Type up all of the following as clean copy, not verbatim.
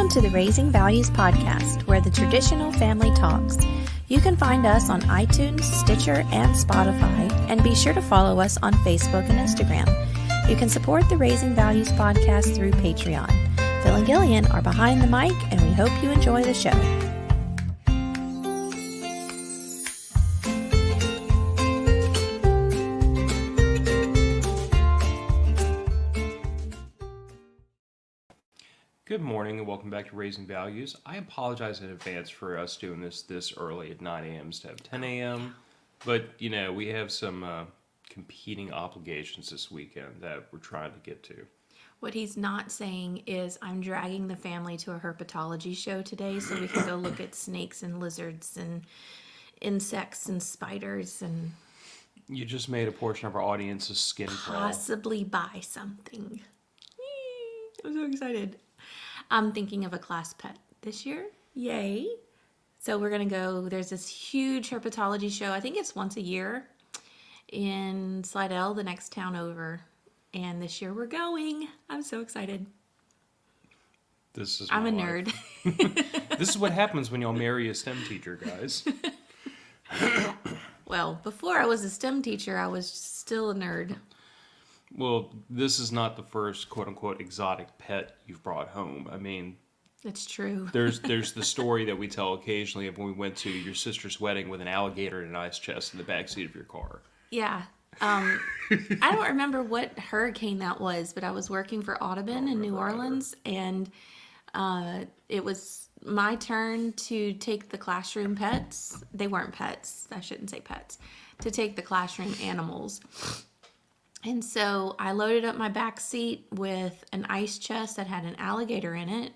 Welcome to the Raising Values podcast, where the traditional family talks. You can find us on iTunes, Stitcher, and Spotify, and be sure to follow us on Facebook and Instagram. You can support the Raising Values podcast through Patreon. Phil and Gillian are behind the mic, and we hope you enjoy the show. Good morning and welcome back to Raising Values. I apologize in advance for us doing this early at 9 a.m. instead of 10 a.m. But, you know, we have some competing obligations this weekend that we're trying to get to. What he's not saying is I'm dragging the family to a herpetology show today so we can go look at snakes and lizards and insects and spiders and... You just made a portion of our audience's skin crawl. Possibly buy something. I'm so excited. I'm thinking of a class pet this year. Yay. So we're going to go, there's this huge herpetology show. I think it's once a year in Slidell, the next town over. And this year we're going. I'm so excited. I'm a nerd. This is what happens when y'all marry a STEM teacher, guys. Well, before I was a STEM teacher, I was still a nerd. Well, this is not the first quote-unquote exotic pet you've brought home. I mean... It's true. There's the story that we tell occasionally of when we went to your sister's wedding with an alligator in an ice chest in the backseat of your car. Yeah. I don't remember what hurricane that was, but I was working for Audubon in New Orleans, and it was my turn to take the classroom pets. They weren't pets. I shouldn't say pets. To take the classroom animals. And so I loaded up my back seat with an ice chest that had an alligator in it.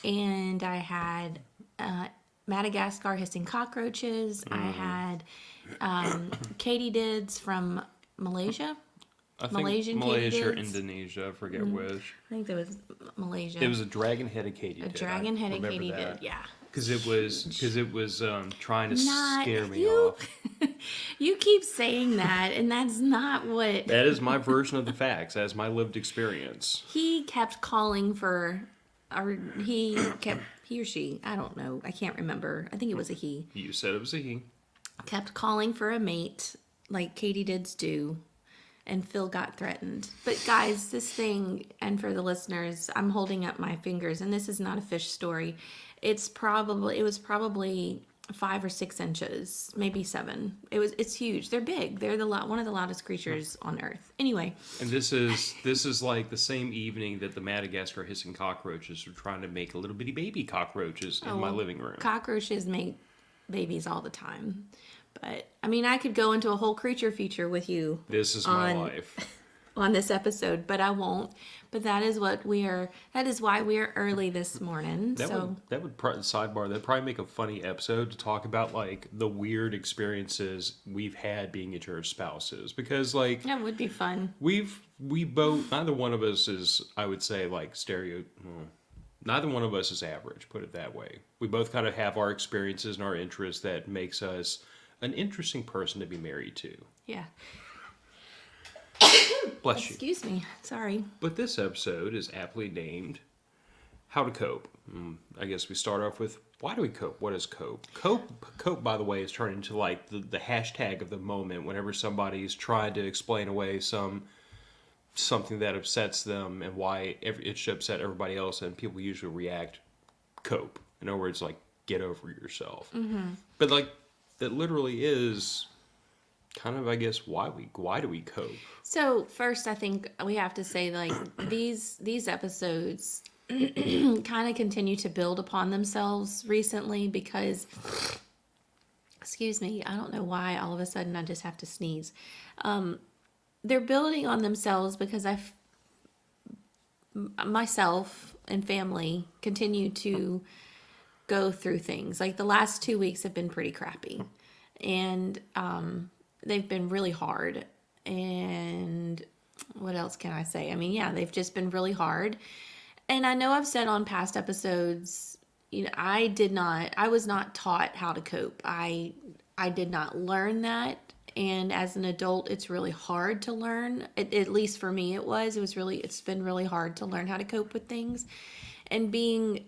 And I had Madagascar hissing cockroaches. I had katydids from Malaysia. I think Malaysian Malaysia or katydids. Indonesia, I forget which. I think that was Malaysia. It was a dragon-headed katydid. A dragon-headed katydid, yeah. Because it was trying to scare me you, off. You keep saying that, and that's not what... That is my version of the facts. That is my lived experience. He kept calling for... Or he or she, I don't know. I can't remember. I think it was a he. You said it was a he. Kept calling for a mate, like katydids do. And Phil got threatened. But guys, this thing, and for the listeners, I'm holding up my fingers, and this is not a fish story. It was probably 5 or 6 inches, maybe 7. It's huge. They're big. They're one of the loudest creatures on Earth. Anyway. And this is like the same evening that the Madagascar hissing cockroaches were trying to make little bitty baby cockroaches in my living room. Cockroaches make babies all the time. But, I mean, I could go into a whole creature feature with you. This is my life. On this episode, but I won't. But that is why we are early this morning. That'd sidebar, that'd probably make a funny episode to talk about, like, the weird experiences we've had being your spouses. Because, like... That would be fun. We both... Neither one of us is, I would say, like, neither one of us is average, put it that way. We both kind of have our experiences and our interests that makes us an interesting person to be married to. Yeah. Bless you. Excuse me. Sorry. But this episode is aptly named How to Cope. I guess we start off with, why do we cope? What is cope? Cope, by the way, is turned into like the hashtag of the moment whenever somebody's trying to explain away something that upsets them and why it should upset everybody else, and people usually react cope. In other words, like, get over yourself. Mm-hmm. But like, that literally is... kind of, I guess, why do we cope? So first, I think we have to say, like, these episodes kind of continue to build upon themselves recently because, excuse me, I don't know why all of a sudden I just have to sneeze. They're building on themselves because myself and family continue to go through things. Like, the last 2 weeks have been pretty crappy, and they've been really hard. And what else can I say? I mean, yeah, they've just been really hard. And I know I've said on past episodes, you know, I was not taught how to cope. I did not learn that. And as an adult, it's really hard to learn. At least for me, it's been really hard to learn how to cope with things. and being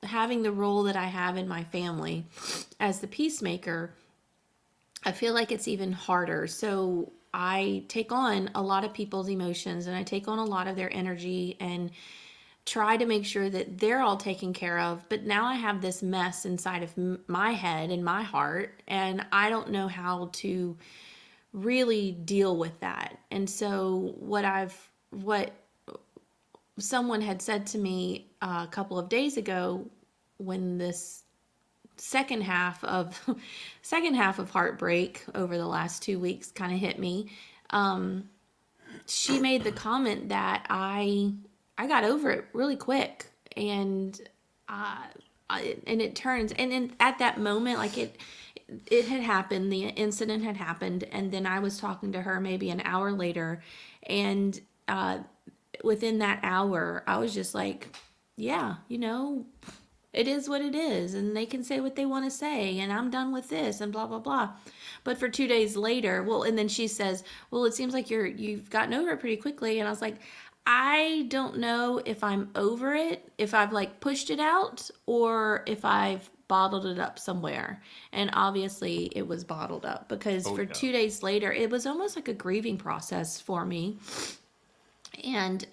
having the role that I have in my family as the peacemaker, I feel like it's even harder. So I take on a lot of people's emotions and I take on a lot of their energy and try to make sure that they're all taken care of. But now I have this mess inside of my head and my heart, and I don't know how to really deal with that. And so what someone had said to me a couple of days ago, when this second half of second half of heartbreak over the last 2 weeks kind of hit me, she made the comment that I got over it really quick, and and it turns, and then at that moment, like it had happened, the incident had happened, and then I was talking to her maybe an hour later, and within that hour I was just like, yeah, it is what it is, and they can say what they want to say, and I'm done with this, and blah blah blah. But for 2 days later, well, and then she says, well, it seems like you've gotten over it pretty quickly. And I was like, I don't know if I'm over it, if I've like pushed it out, or if I've bottled it up somewhere. And obviously it was bottled up, because Oh for yeah. 2 days later, it was almost like a grieving process for me. And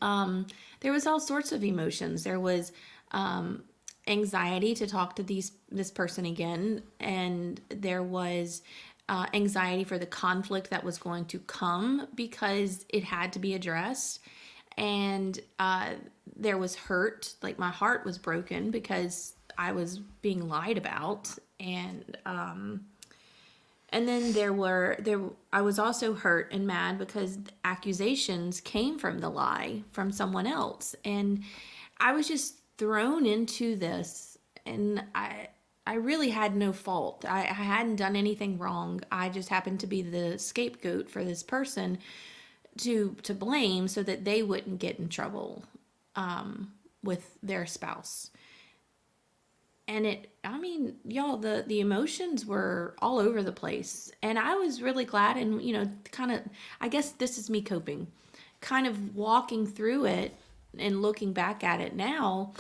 there was all sorts of emotions. There was anxiety to talk to this person again, and there was anxiety for the conflict that was going to come because it had to be addressed. And there was hurt, like my heart was broken because I was being lied about. And then I was also hurt and mad because accusations came from the lie from someone else, and I was just thrown into this, and I really had no fault. I hadn't done anything wrong. I just happened to be the scapegoat for this person to blame so that they wouldn't get in trouble with their spouse. And I mean, y'all, the emotions were all over the place. And I was really glad, and, kind of, I guess this is me coping, kind of walking through it and looking back at it now.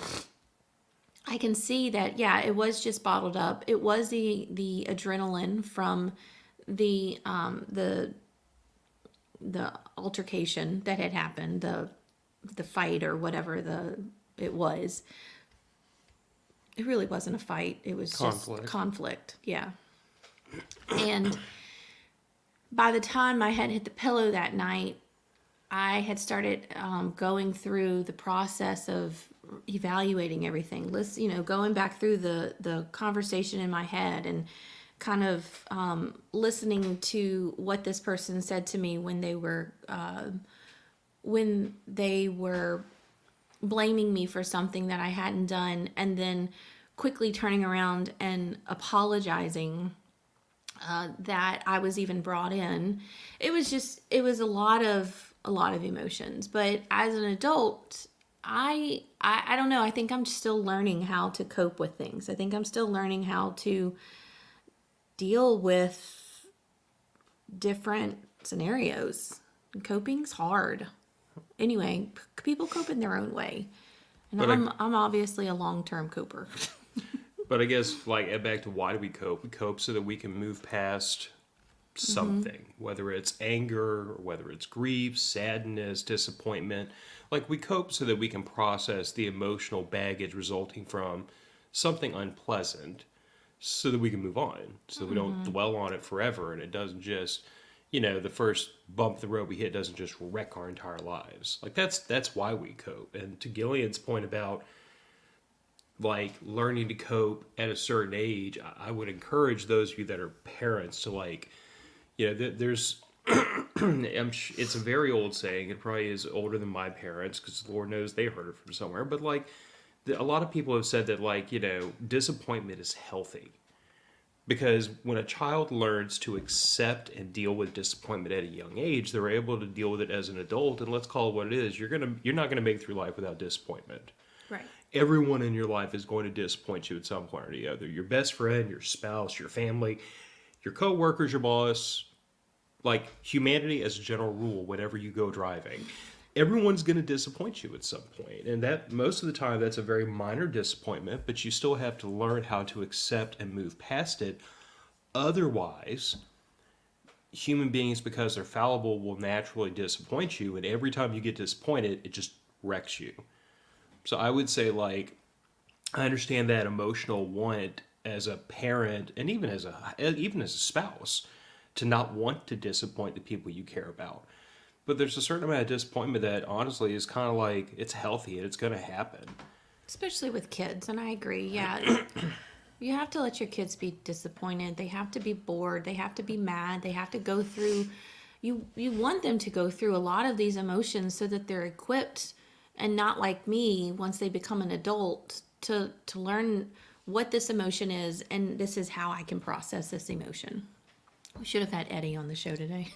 I can see that, yeah, it was just bottled up. It was the adrenaline from the altercation that had happened, the fight or whatever it was. It really wasn't a fight. It was Conflict. just conflict. Yeah. And by the time my head hit the pillow that night, I had started going through the process of evaluating everything. Going back through the conversation in my head, and kind of listening to what this person said to me when they were blaming me for something that I hadn't done, and then quickly turning around and apologizing that I was even brought in. It was a lot of emotions. But as an adult, I don't know. I think I'm still learning how to cope with things. I think I'm still learning how to deal with different scenarios. Coping's hard. Anyway, people cope in their own way, and But I'm obviously a long-term coper. But I guess, like, back to why do we cope? We cope so that we can move past something, whether it's anger, or whether it's grief, sadness, disappointment. Like, we cope so that we can process the emotional baggage resulting from something unpleasant, so that we can move on, so that we don't dwell on it forever, and it doesn't just, the first bump the road we hit doesn't just wreck our entire lives. Like, that's why we cope. And to Gillian's point about, like, learning to cope at a certain age, I would encourage those of you that are parents to, like, there's it's a very old saying. It probably is older than my parents, because Lord knows they heard it from somewhere. But, like, a lot of people have said that, like, disappointment is healthy. Because when a child learns to accept and deal with disappointment at a young age, they're able to deal with it as an adult. And let's call it what it is. You're not gonna make it through life without disappointment. Right. Everyone in your life is going to disappoint you at some point or the other. Your best friend, your spouse, your family, your coworkers, your boss. Like, humanity as a general rule, whenever you go driving, everyone's going to disappoint you at some point, and that most of the time that's a very minor disappointment, but you still have to learn how to accept and move past it. Otherwise, human beings, because they're fallible, will naturally disappoint you, and every time you get disappointed, it just wrecks you. So I would say, like, I understand that emotional want as a parent and even as a spouse to not want to disappoint the people you care about. But there's a certain amount of disappointment that honestly is kind of like, it's healthy and it's going to happen. Especially with kids, and I agree. Yeah. You have to let your kids be disappointed. They have to be bored. They have to be mad. They have to go through you want them to go through a lot of these emotions so that they're equipped and not like me once they become an adult to learn what this emotion is and this is how I can process this emotion. We should have had Eddie on the show today.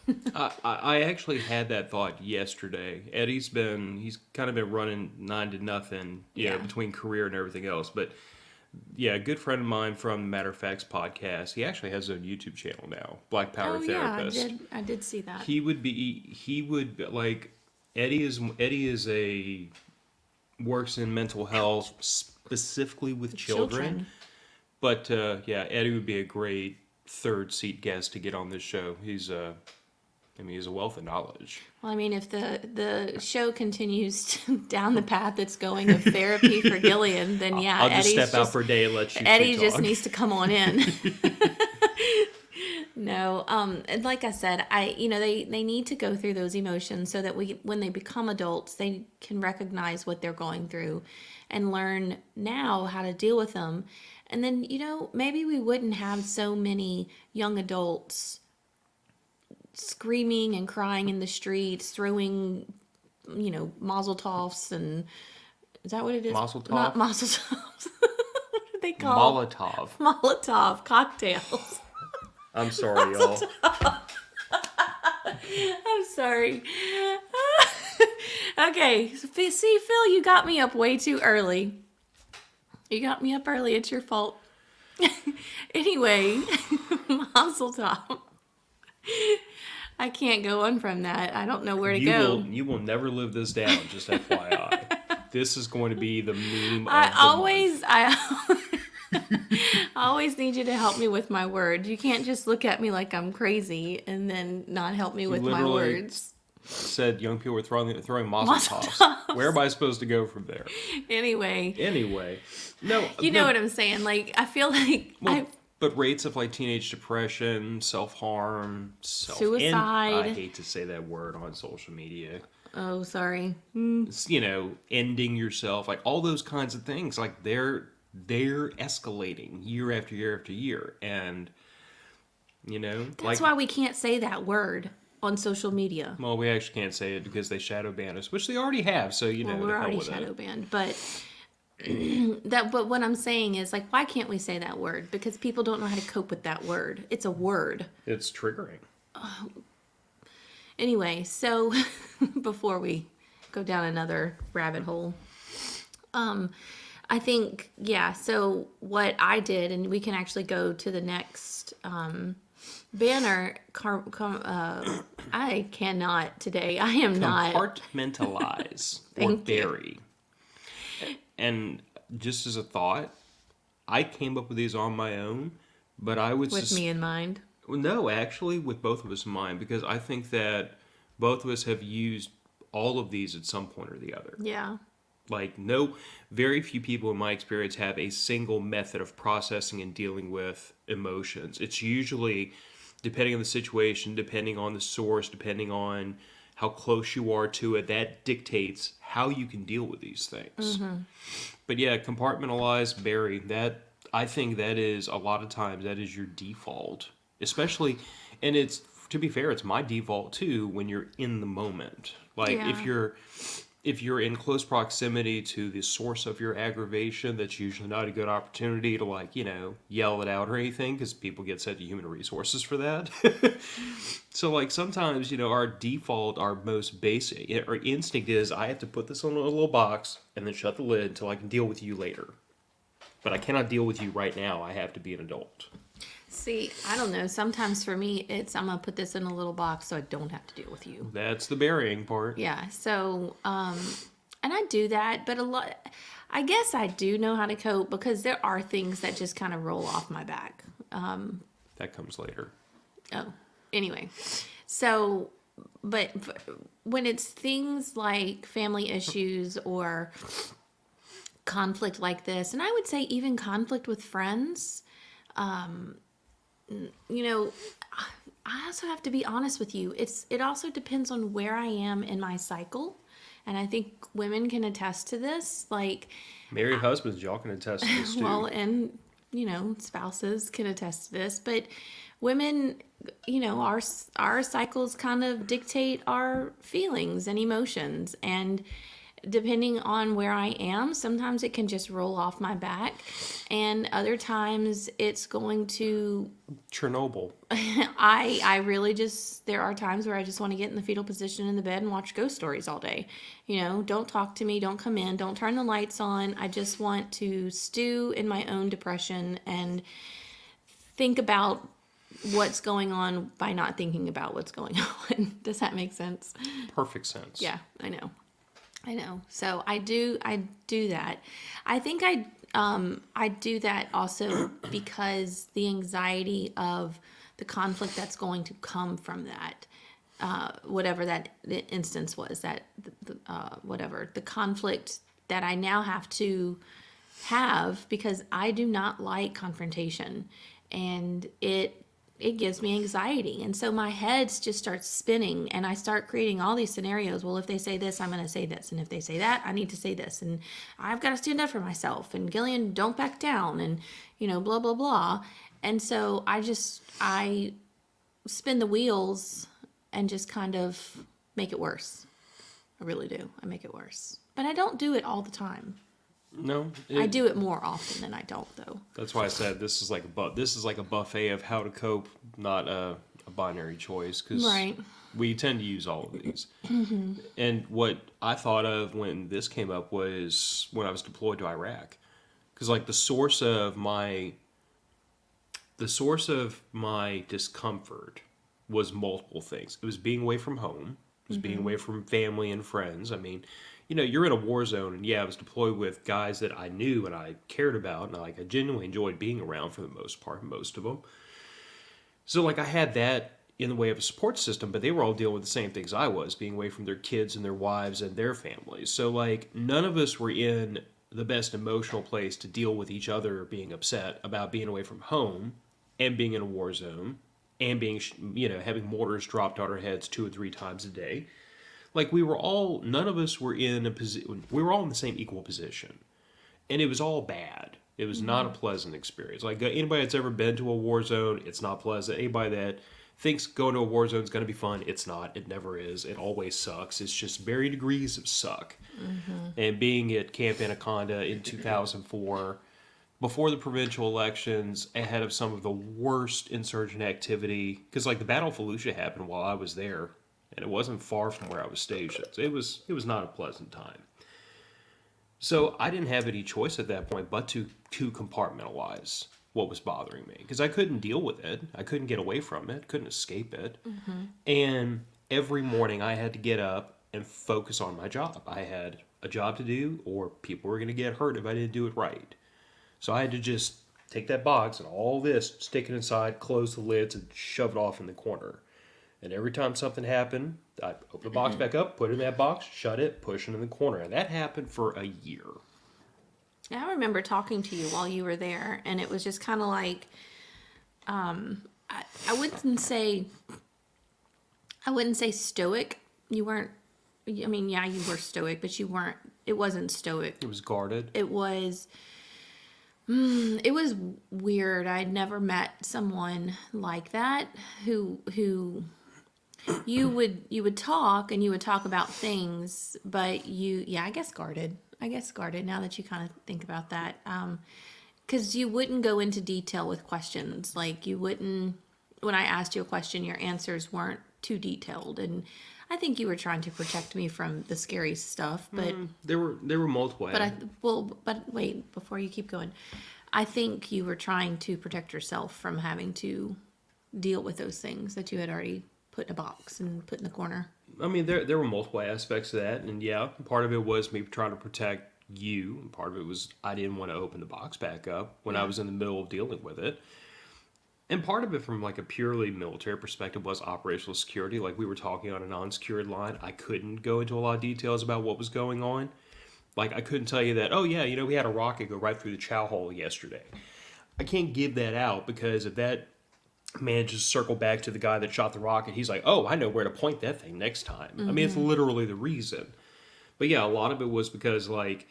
I actually had that thought yesterday. He's kind of been running 9-0, between career and everything else. But yeah, a good friend of mine from the Matter of Facts podcast, he actually has his own YouTube channel now, Black Power Therapist. Yeah, I did see that. He would like, Eddie is works in mental health specifically with children. But yeah, Eddie would be a great third seat guest to get on this show. He's a wealth of knowledge. Well, I mean, if the show continues down the path it's going of therapy for Gillian, then yeah, I'll just step out for a day and let you Eddie two just talk. needs to come on in. No, and like I said, they need to go through those emotions so that when they become adults, they can recognize what they're going through and learn now how to deal with them. And then, maybe we wouldn't have so many young adults screaming and crying in the streets, throwing, mazel tovs and is that what it is? Mazel tov? Not mazel tovs. What are they called? Molotov. Molotov cocktails. I'm sorry, y'all. I'm sorry. Okay, see, Phil, you got me up way too early. You got me up early. It's your fault. Anyway, mazel tov. I can't go on from that. I don't know where to go. You will never live this down, just FYI. This is going to be the meme of I month. always need you to help me with my words. You can't just look at me like I'm crazy and then not help me with my words. Said young people were throwing mazel tovs. Where am I supposed to go from there? Anyway, no, you know what I'm saying. Like, I feel like but rates of like teenage depression, self-harm, suicide. I hate to say that word on social media. Oh, sorry. Ending yourself, like all those kinds of things. Like they're escalating year after year after year, and that's why we can't say that word on social media. Well, we actually can't say it because they shadow ban us, which they already have. So we're already shadow banned, but. But what I'm saying is, like, why can't we say that word? Because people don't know how to cope with that word. It's a word. It's triggering. Anyway, so before we go down another rabbit hole, I think, so what I did, and we can actually go to the next banner. I cannot today. I am not. Compartmentalize or bury. And just as a thought, I came up with these on my own, but I would... With me in mind? No, actually, with both of us in mind, because I think that both of us have used all of these at some point or the other. Yeah. Like, very few people in my experience have a single method of processing and dealing with emotions. It's usually, depending on the situation, depending on the source, depending on how close you are to it, that dictates how you can deal with these things. Mm-hmm. But yeah, compartmentalize, bury, that, I think that is, a lot of times, that is your default. Especially, and it's, to be fair, it's my default too when you're in the moment. Like, if you're in close proximity to the source of your aggravation, that's usually not a good opportunity to, like, yell it out or anything, because people get sent to human resources for that. So, like, sometimes, our default, our most basic, our instinct is, I have to put this in a little box and then shut the lid until I can deal with you later. But I cannot deal with you right now. I have to be an adult. See, I don't know. Sometimes for me, it's I'm gonna put this in a little box so I don't have to deal with you. That's the burying part. Yeah. So, and I do that, but a lot. I guess I do know how to cope because there are things that just kind of roll off my back. That comes later. Oh, anyway. So, but when it's things like family issues or conflict like this, and I would say even conflict with friends, you know, I also have to be honest with you. It also depends on where I am in my cycle, and I think women can attest to this. Like, Married husbands, y'all can attest to this too. well, and spouses can attest to this, but women, our cycles kind of dictate our feelings and emotions, and depending on where I am, sometimes it can just roll off my back, and other times it's going to Chernobyl. I really just, there are times where I just want to get in the fetal position in the bed and watch ghost stories all day. Don't talk to me, don't come in, don't turn the lights on. I just want to stew in my own depression and think about what's going on by not thinking about what's going on. Does that make sense? Perfect sense. Yeah, I know. So I do that. I think I do that also because the anxiety of the conflict that's going to come from that, whatever that instance was, that whatever the conflict that I now have to have, because I do not like confrontation, and it gives me anxiety. And so my head just starts spinning, and I start creating all these scenarios. Well, if they say this, I'm going to say this. And if they say that, I need to say this. And I've got to stand up for myself. And Gillian, don't back down. And, blah, blah, blah. And so I spin the wheels and just kind of make it worse. I really do. I make it worse. But I don't do it all the time. No, I do it more often than I don't, though. That's why I said this is like a buffet of how to cope, not a binary choice. Because Right. we tend to use all of these. And what I thought of when this came up was when I was deployed to Iraq, because like the source of my discomfort was multiple things. It was being away from home. It was being away from family and friends. I mean, you're in a war zone, and I was deployed with guys that I knew and I cared about, and I genuinely enjoyed being around for the most part, most of them. So, like, I had that in the way of a support system, but they were all dealing with the same things I was, being away from their kids and their wives and their families. So, like, none of us were in the best emotional place to deal with each other being upset about being away from home and being in a war zone and being, having mortars dropped on our heads 2 or 3 times a day. Like, none of us were in a position, we were all in the same equal position. And it was all bad. It was not a pleasant experience. Like, anybody that's ever been to a war zone, it's not pleasant. Anybody that thinks going to a war zone is going to be fun, it's not. It never is. It always sucks. It's just varying degrees of suck. And being at Camp Anaconda in 2004, before the provincial elections, ahead of some of the worst insurgent activity, because, like, the Battle of Fallujah happened while I was there. And it wasn't far from where I was stationed. So it was not a pleasant time. So I didn't have any choice at that point but to compartmentalize what was bothering me. Because I couldn't deal with it. I couldn't get away from it. Couldn't escape it. And every morning I had to get up and focus on my job. I had a job to do, or people were going to get hurt if I didn't do it right. So I had to just take that box and all this, stick it inside, close the lids, and shove it off in the corner. And every time something happened, I'd open the box back up, put it in that box, shut it, push it in the corner. And that happened for a year. I remember talking to you while you were there, and it was just kind of like, I wouldn't say stoic. You weren't. I mean, yeah, you were stoic, but you weren't. It wasn't stoic. It was guarded. It was weird. I'd never met someone like that who you would talk, and you would talk about things, but I guess guarded now that you kind of think about that. Because you wouldn't go into detail with questions. Like, you wouldn't, when I asked you a question, your answers weren't too detailed. And I think you were trying to protect me from the scary stuff, but there were multiple. but wait, before you keep going, I think you were trying to protect yourself from having to deal with those things that you had already put in a box and put in the corner. I mean, there were multiple aspects to that, and yeah, part of it was me trying to protect you, and part of it was I didn't want to open the box back up when I was in the middle of dealing with it. And part of it from like a purely military perspective was operational security. Like we were talking on a non-secured line. I couldn't go into a lot of details about what was going on. Like I couldn't tell you that, oh yeah, we had a rocket go right through the chow hole yesterday. I can't give that out because if that manages to circle back to the guy that shot the rocket, he's like, oh, I know where to point that thing next time. I mean, it's literally the reason. But yeah, a lot of it was because like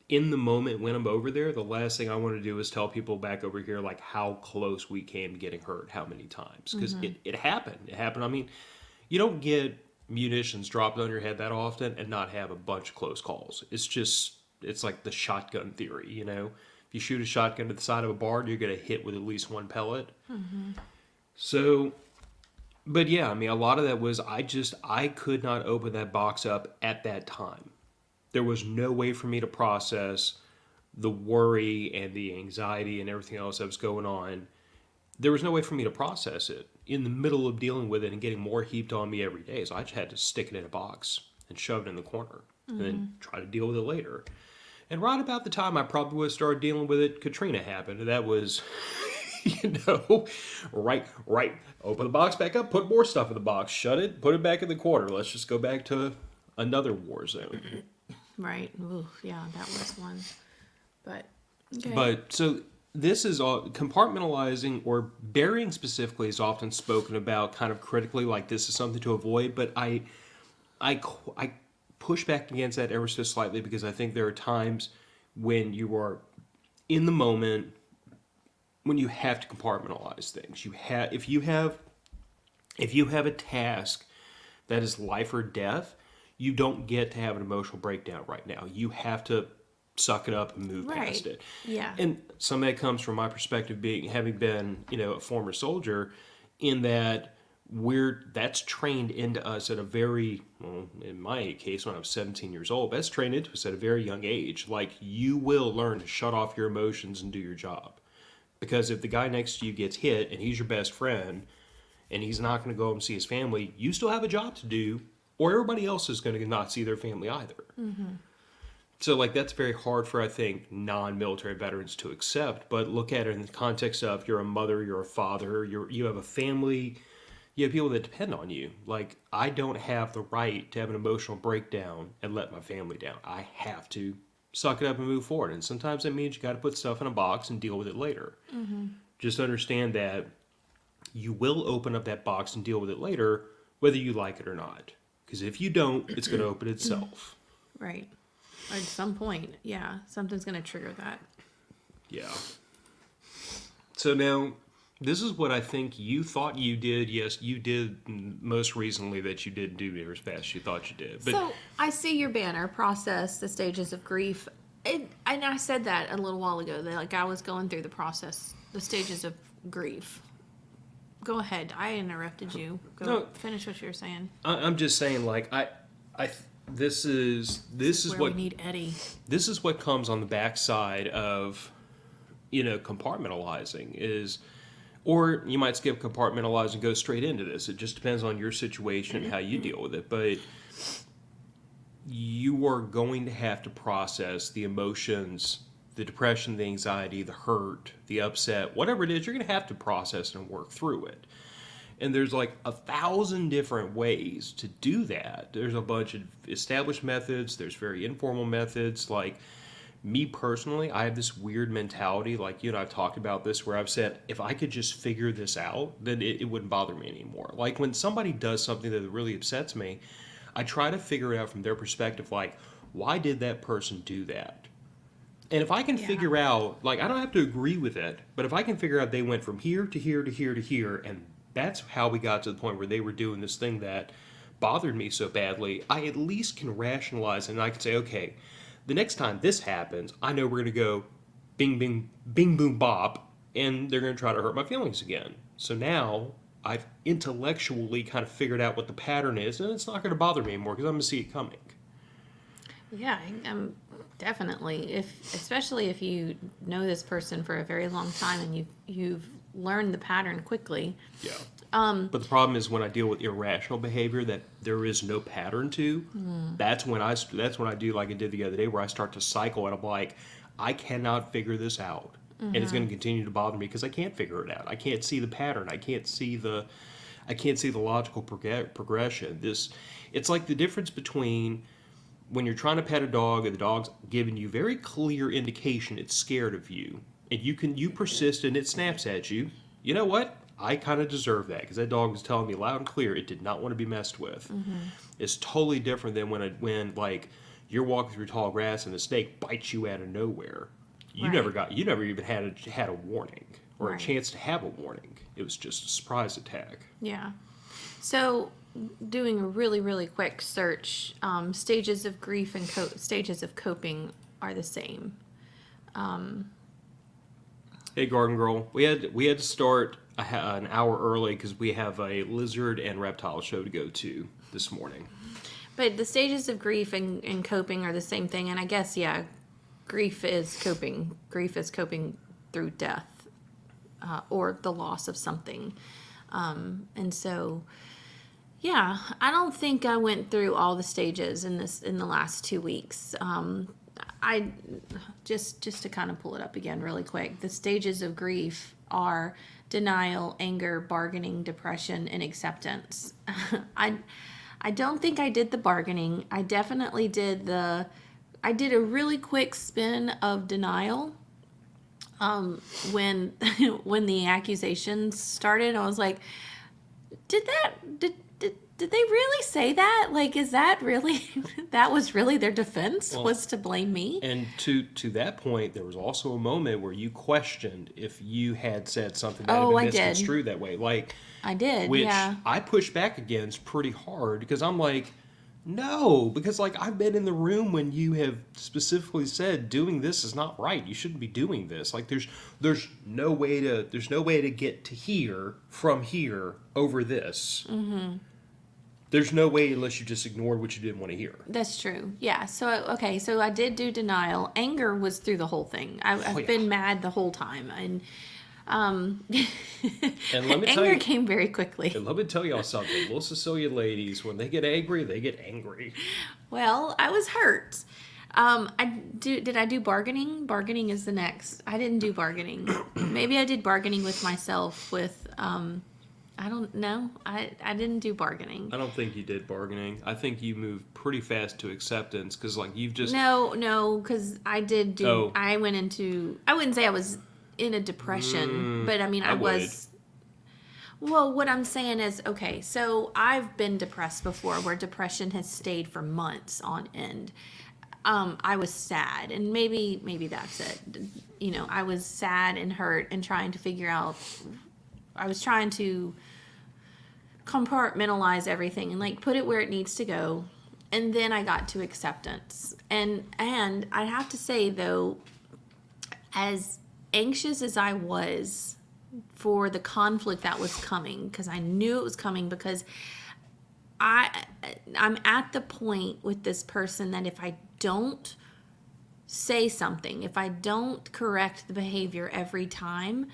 in the moment when I'm over there, the last thing I want to do is tell people back over here like how close we came to getting hurt, how many times. Because it happened. It happened. I mean, you don't get munitions dropped on your head that often and not have a bunch of close calls. It's like the shotgun theory, If you shoot a shotgun to the side of a barn, you're going to hit with at least one pellet. So, but yeah, I mean, a lot of that was I could not open that box up at that time. There was no way for me to process the worry and the anxiety and everything else that was going on. There was no way for me to process it in the middle of dealing with it and getting more heaped on me every day. So I just had to stick it in a box and shove it in the corner and then try to deal with it later. And right about the time I probably would have started dealing with it, Katrina happened. And that was, right. Open the box back up, put more stuff in the box, shut it, put it back in the corner. Let's just go back to another war zone. Right. Ooh, yeah, that was one. But okay. But so this is all compartmentalizing or burying specifically is often spoken about kind of critically, like this is something to avoid. But I push back against that ever so slightly because I think there are times when you are in the moment when you have to compartmentalize things. If you have a task that is life or death, you don't get to have an emotional breakdown right now. You have to suck it up and move past it. Yeah. And some of that comes from my perspective having been, a former soldier, in that that's trained into us at a very, well, in my case when I was 17 years old, that's trained into us at a very young age. Like you will learn to shut off your emotions and do your job. Because if the guy next to you gets hit and he's your best friend and he's not going to go home and see his family, you still have a job to do. Or everybody else is going to not see their family either. So, like, that's very hard for, I think, non-military veterans to accept. But look at it in the context of you're a mother, you're a father, you have a family, you have people that depend on you. Like, I don't have the right to have an emotional breakdown and let my family down. I have to suck it up and move forward. And sometimes that means you got to put stuff in a box and deal with it later. Just understand that you will open up that box and deal with it later, whether you like it or not. Because if you don't, it's going to open itself. Right. At some point, yeah, something's going to trigger that. Yeah. So now, this is what I think you thought you did. Yes, you did most recently that you didn't do as fast as you thought you did. But so I see your banner, process the stages of grief. And I said that a little while ago, that like I was going through the stages of grief. Go ahead. I interrupted you. Finish what you were saying. I'm just saying, like, this is what we need Eddie. This is what comes on the backside of, compartmentalizing is, or you might skip compartmentalize and go straight into this. It just depends on your situation and how you deal with it. But you are going to have to process the emotions, the depression, the anxiety, the hurt, the upset, whatever it is, you're going to have to process and work through it. And there's like 1,000 different ways to do that. There's a bunch of established methods. There's very informal methods. Like me personally, I have this weird mentality, like you and I've talked about this, where I've said, if I could just figure this out, then it wouldn't bother me anymore. Like when somebody does something that really upsets me, I try to figure it out from their perspective, like, why did that person do that? And if I can figure out, like, I don't have to agree with it, but if I can figure out they went from here to here to here to here, and that's how we got to the point where they were doing this thing that bothered me so badly, I at least can rationalize it, and I can say, okay, the next time this happens, I know we're going to go bing, bing, bing, boom, bop, and they're going to try to hurt my feelings again. So now I've intellectually kind of figured out what the pattern is, and it's not going to bother me anymore because I'm going to see it coming. Yeah, I'm Definitely. Especially if you know this person for a very long time and you've learned the pattern quickly. Yeah. But the problem is when I deal with irrational behavior that there is no pattern to, that's when I do like I did the other day, where I start to cycle and I'm like, I cannot figure this out, and it's going to continue to bother me because I can't figure it out. I can't see the pattern. I can't see the logical progression. It's like the difference between when you're trying to pet a dog and the dog's giving you very clear indication it's scared of you, and you persist and it snaps at you. You know what? I kind of deserve that because that dog was telling me loud and clear it did not want to be messed with. It's totally different than when like you're walking through tall grass and a snake bites you out of nowhere. You Right. you never even had a warning or a Right. chance to have a warning. It was just a surprise attack. Yeah. So, doing a really, really quick search, stages of grief and stages of coping are the same. Hey, Garden Girl, we had to start an hour early because we have a lizard and reptile show to go to this morning. But the stages of grief and coping are the same thing. And I guess, yeah, grief is coping. Grief is coping through death or the loss of something. And so, yeah, I don't think I went through all the stages in the last 2 weeks. I just to kind of pull it up again really quick. The stages of grief are denial, anger, bargaining, depression, and acceptance. I don't think I did the bargaining. I definitely did I did a really quick spin of denial. When when the accusations started, I was like, did they really say that? Like, is that really that was really their defense, Well, was to blame me? and to that point, there was also a moment where you questioned if you had said something that had Oh, been I did. misconstrued that way. Like, I did, which yeah. I pushed back against pretty hard because I'm like, no, because like I've been in the room when you have specifically said doing this is not right. You shouldn't be doing this. Like there's no way to get to here from here over this. Mm-hmm. There's no way unless you just ignored what you didn't want to hear. That's true. Yeah. So, okay. So I did do denial. Anger was through the whole thing. I've yeah. been mad the whole time. And And let me tell anger you, came very quickly. and let me tell y'all something. Little Sicilian ladies, when they get angry, they get angry. Well, I was hurt. Did I do bargaining? Bargaining is the next. I didn't do bargaining. Maybe I did bargaining with myself with, I don't know. I didn't do bargaining. I don't think you did bargaining. I think you moved pretty fast to acceptance because, like, you've just. No, because I did do. Oh. I went into. I wouldn't say I was in a depression, but I mean I would. was. Well, what I'm saying is, okay, so I've been depressed before, where depression has stayed for months on end. I was sad, and maybe that's it. You know, I was sad and hurt and trying to figure out. I was trying to compartmentalize everything and like put it where it needs to go, and then I got to acceptance. And I have to say though, as anxious as I was for the conflict that was coming, because I knew it was coming, because I'm at the point with this person that if I don't say something, if I don't correct the behavior every time,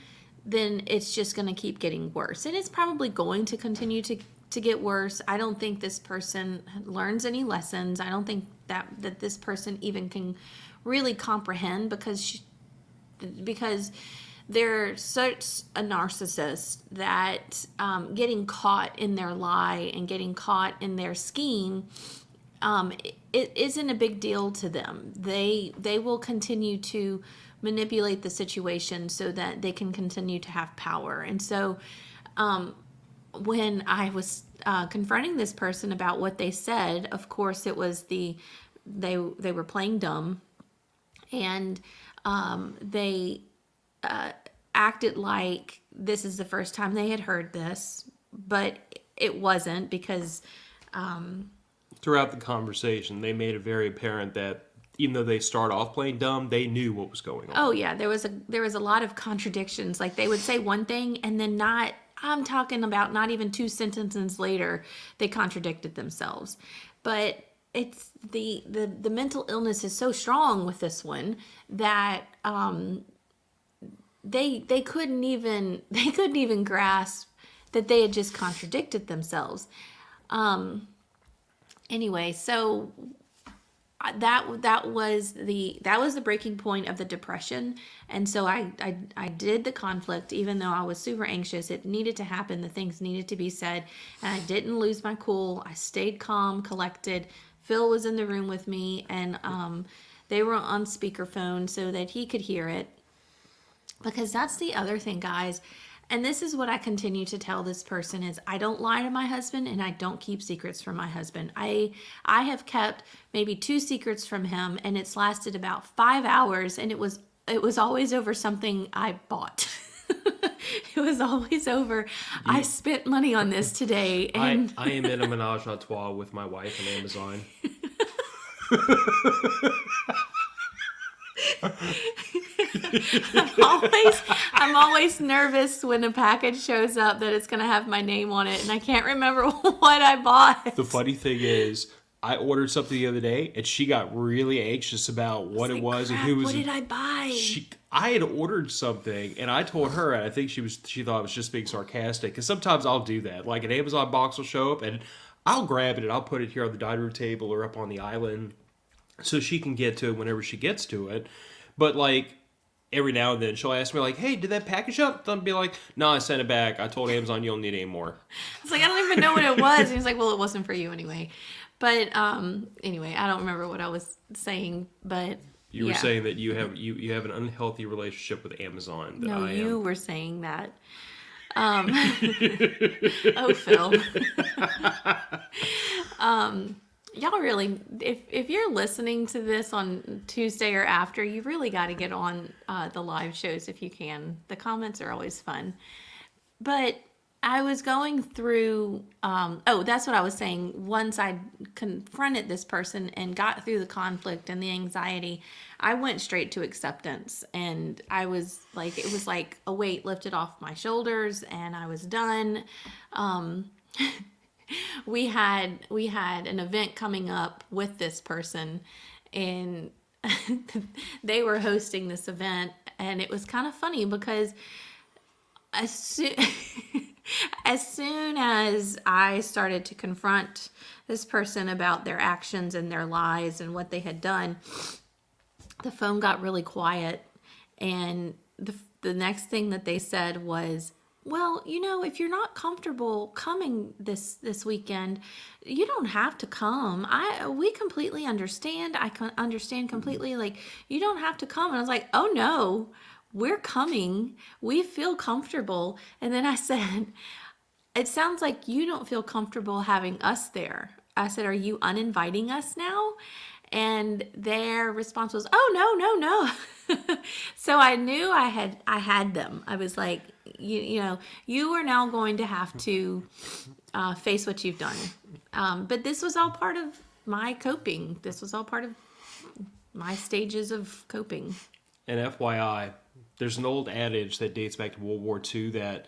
then it's just going to keep getting worse. And it's probably going to continue to get worse. I don't think this person learns any lessons. I don't think that this person even can really comprehend, because they're such a narcissist that getting caught in their lie and getting caught in their scheme, it isn't a big deal to them. They will continue to manipulate the situation so that they can continue to have power. And so when I was confronting this person about what they said, of course it was they were playing dumb, and they acted like this is the first time they had heard this, but it wasn't, because Throughout the conversation, they made it very apparent that even though they start off playing dumb, they knew what was going on. oh yeah, there was a lot of contradictions. Like they would say one thing and then I'm talking about not even 2 sentences later, they contradicted themselves. But it's the mental illness is so strong with this one that they couldn't even grasp that they had just contradicted themselves. Anyway, so that was the breaking point of the depression. And so I did the conflict, even though I was super anxious. It needed to happen. The things needed to be said, and I didn't lose my cool. I stayed calm, collected. Phil was in the room with me, and they were on speakerphone so that he could hear it. Because that's the other thing, guys. And this is what I continue to tell this person is I don't lie to my husband, and I don't keep secrets from my husband. I have kept maybe 2 secrets from him, and it's lasted about 5 hours, and it was always over something I bought. It was always over, I spent money on this today. And I am in a menage a trois with my wife on Amazon. I'm always nervous when a package shows up that it's going to have my name on it, and I can't remember what I bought. The funny thing is, I ordered something the other day, and she got really anxious about what it was and who was. What did I buy? I had ordered something, and I told her, and I think she thought I was just being sarcastic. Because sometimes I'll do that. Like an Amazon box will show up, and I'll grab it and I'll put it here on the dining room table or up on the island, so she can get to it whenever she gets to it. But like every now and then, she'll ask me like, "Hey, did that package up?" I'll be like, "No, I sent it back. I told Amazon you don't need any more." It's like I don't even know what it was. And he's like, "Well, it wasn't for you anyway." But anyway, I don't remember what I was saying, but you were saying that you have an unhealthy relationship with Amazon. No, you were saying that. Oh, Phil. Y'all really, if you're listening to this on Tuesday or after, you really got to get on the live shows if you can. The comments are always fun. But I was going through, that's what I was saying. Once I confronted this person and got through the conflict and the anxiety, I went straight to acceptance. And I was like, it was like a weight lifted off my shoulders, and I was done. We had an event coming up with this person, and they were hosting this event, and it was kind of funny because as soon as I started to confront this person about their actions and their lies and what they had done, the phone got really quiet, and the next thing that they said was, "Well, if you're not comfortable coming this weekend, you don't have to come. We completely understand. I can understand completely. Like, you don't have to come." And I was like, "Oh no, we're coming. We feel comfortable." And then I said, "It sounds like you don't feel comfortable having us there." I said, "Are you uninviting us now?" And their response was, "Oh, no." So I knew I had them. I was like, you are now going to have to face what you've done. But this was all part of my coping. This was all part of my stages of coping. And FYI, there's an old adage that dates back to World War II that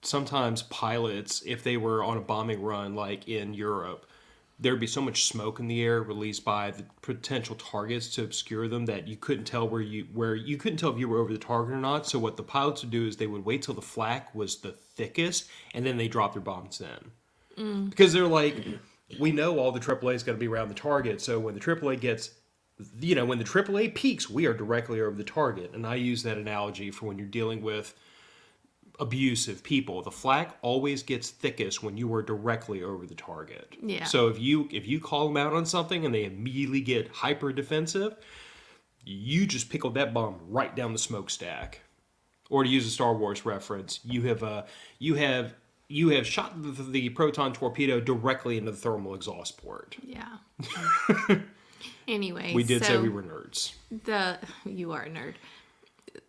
sometimes pilots, if they were on a bombing run like in Europe, there'd be so much smoke in the air released by the potential targets to obscure them that you couldn't tell where you couldn't tell if you were over the target or not. So what the pilots would do is they would wait till the flak was the thickest, and then they drop their bombs then. Because they're like, we know all the AAA is going to be around the target, so when the AAA gets, when the AAA peaks, we are directly over the target. And I use that analogy for when you're dealing with abusive people. The flak always gets thickest when you are directly over the target. Yeah. So if you call them out on something and they immediately get hyper defensive, you just pickled that bomb right down the smokestack. Or to use a Star Wars reference, you have shot the proton torpedo directly into the thermal exhaust port. Yeah. Anyway, we did say we were nerds. You are a nerd.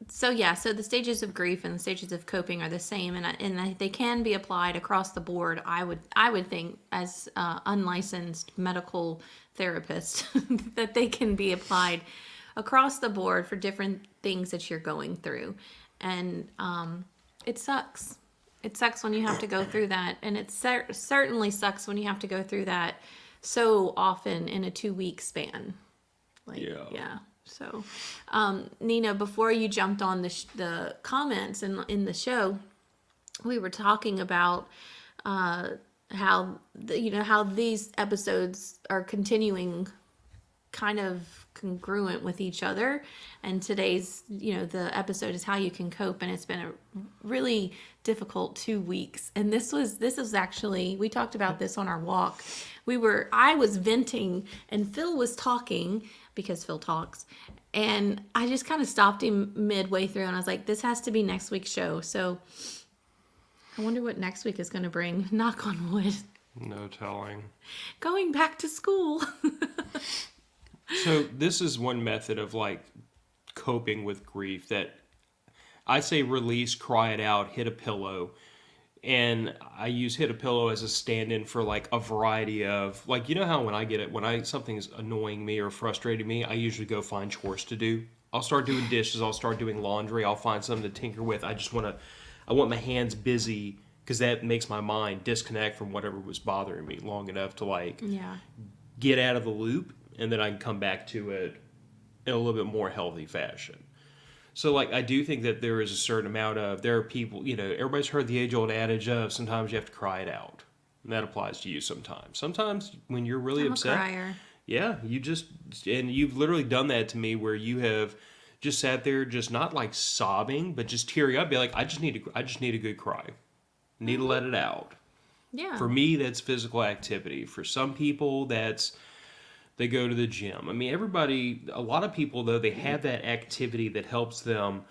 So the stages of grief and the stages of coping are the same, and they can be applied across the board. I would think, as unlicensed medical therapist, that they can be applied across the board for different things that you're going through, and it sucks. It sucks when you have to go through that, and it certainly sucks when you have to go through that so often in a 2 week span. Like, Yeah. yeah. So, Nina, before you jumped on the comments in the show, we were talking about how how these episodes are continuing kind of congruent with each other, and today's the episode is how you can cope, and it's been a really difficult 2 weeks. And this was actually, we talked about this on our walk. I was venting and Phil was talking, because Phil talks, and I just kind of stopped him midway through, and I was like, this has to be next week's show. So I wonder what next week is going to bring. Knock on wood. No telling. Going back to school. So this is one method of like coping with grief that I say release, cry it out, hit a pillow. And I use hit a pillow as a stand-in for like a variety of, like, you know how when something's annoying me or frustrating me, I usually go find chores to do. I'll start doing dishes, I'll start doing laundry, I'll find something to tinker with. I want my hands busy, because that makes my mind disconnect from whatever was bothering me long enough to like Yeah. get out of the loop, and then I can come back to it in a little bit more healthy fashion. So, like, I do think that there is a certain amount of, there are people, everybody's heard the age-old adage of sometimes you have to cry it out. And that applies to you sometimes. Sometimes when you're really I'm upset, a crier. yeah, and you've literally done that to me where you have just sat there, just not like sobbing, but just teary up, be like, I just need a good cry. I need to let it out. Yeah. For me, that's physical activity. For some people, they go to the gym. I mean, a lot of people, though, they have that activity that helps them,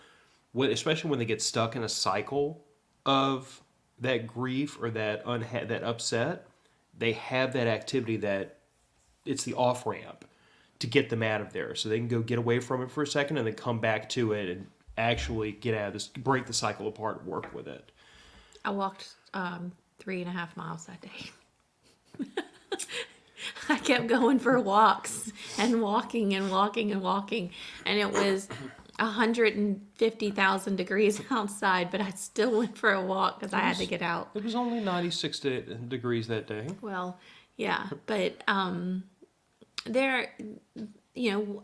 especially when they get stuck in a cycle of that grief or that upset. They have that activity that it's the off-ramp to get them out of there. So they can go get away from it for a second and then come back to it and actually get out of this, break the cycle apart and work with it. I walked 3.5 miles that day. I kept going for walks and walking and walking and walking. And it was 150,000 degrees outside, but I still went for a walk because I had to get out. It was only 96 degrees that day. Well, yeah, but there,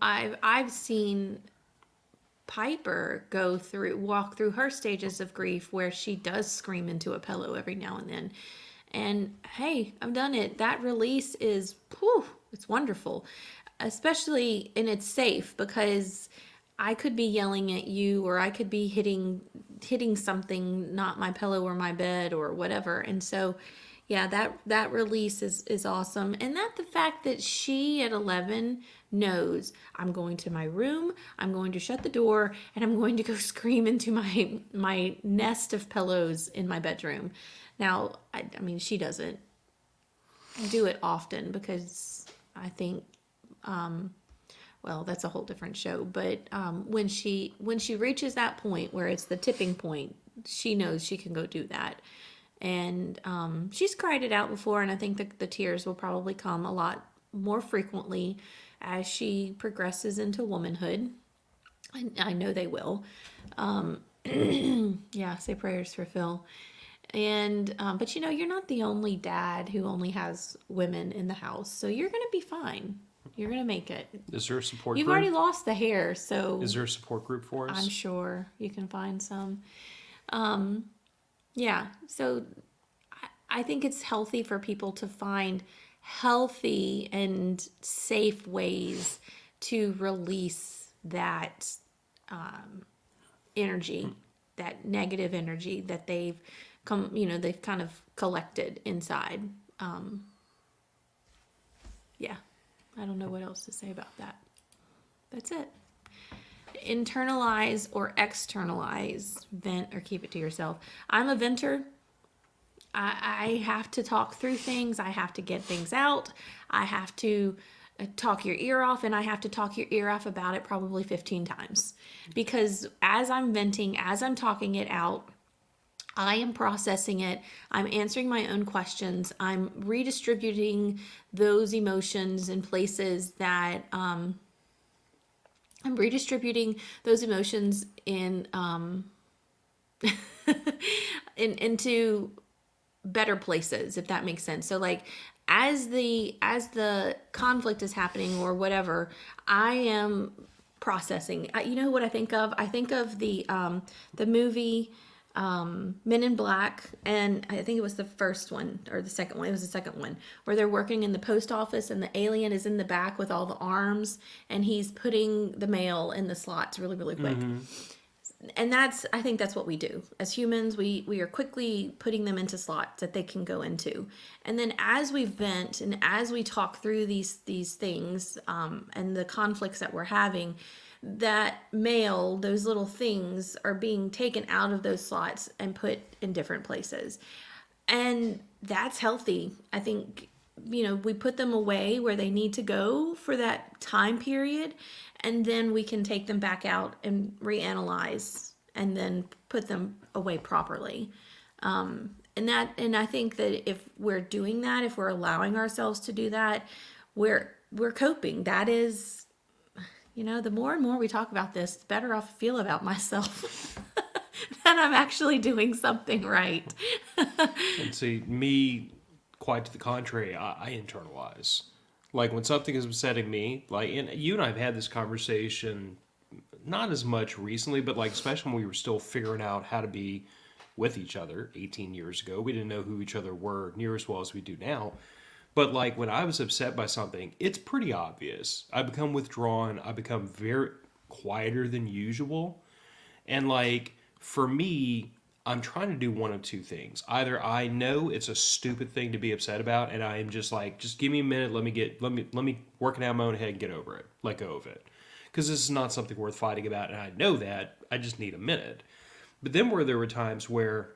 I've seen Piper walk through her stages of grief where she does scream into a pillow every now and then. And hey, I've done it. That release is, it's wonderful. Especially, and it's safe, because I could be yelling at you, or I could be hitting something, not my pillow or my bed or whatever. And so, yeah, that release is awesome. And the fact that she at 11 knows, I'm going to my room, I'm going to shut the door, and I'm going to go scream into my nest of pillows in my bedroom. Now, I mean, she doesn't do it often, because I think, well, that's a whole different show. But when she reaches that point where it's the tipping point, she knows she can go do that. And she's cried it out before, and I think the tears will probably come a lot more frequently as she progresses into womanhood. I know they will. Yeah, say prayers for Phil. And but you're not the only dad who only has women in the house, so you're gonna be fine. You're gonna make it. Is there a support You've group? already lost the hair, so Is there a support group for us? I'm sure you can find some. Yeah, so I think it's healthy for people to find healthy and safe ways to release that energy, that negative energy that they've kind of collected inside. Yeah, I don't know what else to say about that. That's it. Internalize or externalize, vent or keep it to yourself. I'm a venter. I have to talk through things. I have to get things out. I have to talk your ear off, and I have to talk your ear off about it probably 15 times. Because as I'm venting, as I'm talking it out, I am processing it. I'm answering my own questions. I'm redistributing those emotions in places that I'm redistributing those emotions into better places, if that makes sense. So like, as the conflict is happening or whatever, I am processing. You know what I think of? I think of the movie Men in Black, and I think it was the first one or the second one. It was the second one where they're working in the post office, and the alien is in the back with all the arms, and he's putting the mail in the slots really, really quick. And I think that's what we do as humans. We are quickly putting them into slots that they can go into, and then as we vent and as we talk through these things and the conflicts that we're having, that mail, those little things, are being taken out of those slots and put in different places, and that's healthy. I think, we put them away where they need to go for that time period, and then we can take them back out and reanalyze and then put them away properly. And I think that if we're doing that, if we're allowing ourselves to do that, we're coping. That is, the more and more we talk about this, the better I feel about myself. That I'm actually doing something right. And see, me, quite to the contrary, I internalize. Like when something is upsetting me, like, and you and I have had this conversation, not as much recently, but like especially when we were still figuring out how to be with each other 18 years ago. We didn't know who each other were near as well as we do now. But like when I was upset by something, it's pretty obvious. I become withdrawn. I become very quieter than usual. And like for me, I'm trying to do one of two things. Either I know it's a stupid thing to be upset about, and I am just like, just give me a minute, let me work it out in my own head and get over it, let go of it, because this is not something worth fighting about, and I know that. I just need a minute. But then there were times where